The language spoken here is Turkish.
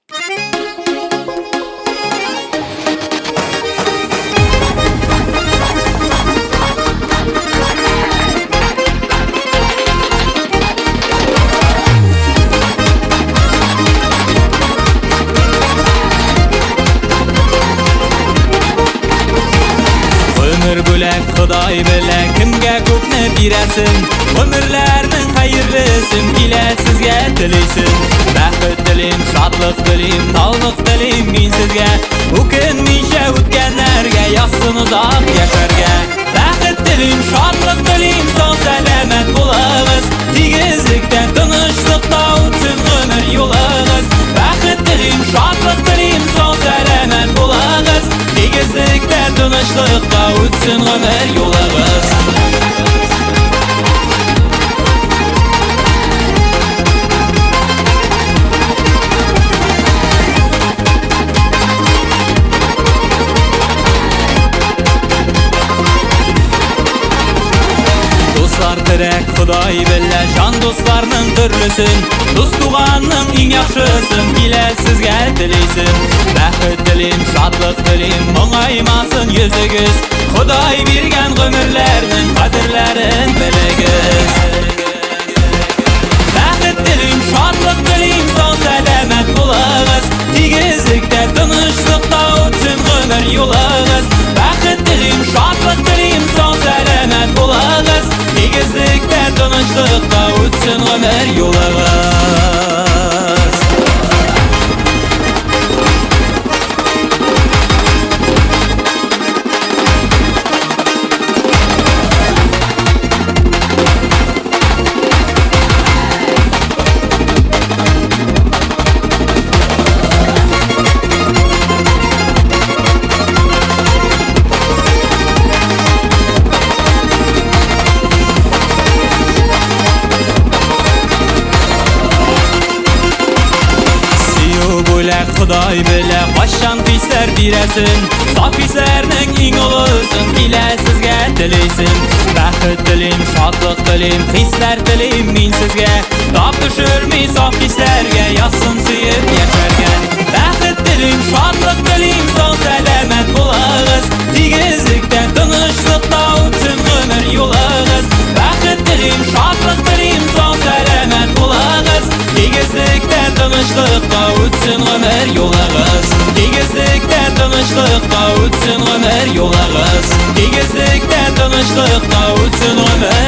Ömür bo'lak Xudoy bilan kimga ko'pni berasin, umrlarning xayrlisin ila sizga tilaysin. Baxt tilim, shodlik tilim, sog'lik tilim men sizga, u kun nisha o'tganlarga yoqsin uzoq yasharga. Baxt tilim, shodlik tilim, sog' salomat bo'lamiz, tegizlikdan tinchlikda o'tsin umr yo'limiz. Baxt tilim, shodlik tilim, sog' salomat bo'lamiz, tegizlikdan tinchlikda o'tsin umr yo'limiz. Dostlar direk Xudoy bilan jon dostlarning turlisin, do'st tuğanning eng yaxshisin ila sizga tilaysin. Baxt tilim, shodlik tilim, o'ng'aymasin yuzingiz, Xudoy bergan umrlarning qadrlarin biligiz. Baxt tilim, shodlik tilim, sog' salomat bo'lamiz, tegizlikda tinchlikda o'tsin umr yo'limiz. Baxt tilim, shodlik tilim, sog' salomat bo'lamiz, tegizlikda tinchlikda o'tsin umr yo'limiz. Xudoy bilan qachon hislar berasin, sof hislarning eng ulug'isin ila sizga tilaysin. Baxt tilim, shodlik tilim, hislar tilim men sizga, top tushirmay sof hislarga yoqsin suyib yasharga. Baxt tilim, shodlik tilim, sog' salomat bo'lamiz, tegizlikdan tinchlikda o'tsin umr yo'limiz. Baxt tilim, shodlik tilim, sog' salomat bo'lamiz, tegizlikdan tinchlikda o'tsin umr yo'limiz. Tegizlikdan tinchlikda o'tsin umr yo'limiz. Tegizlikdan tinchlikda o'tsin umr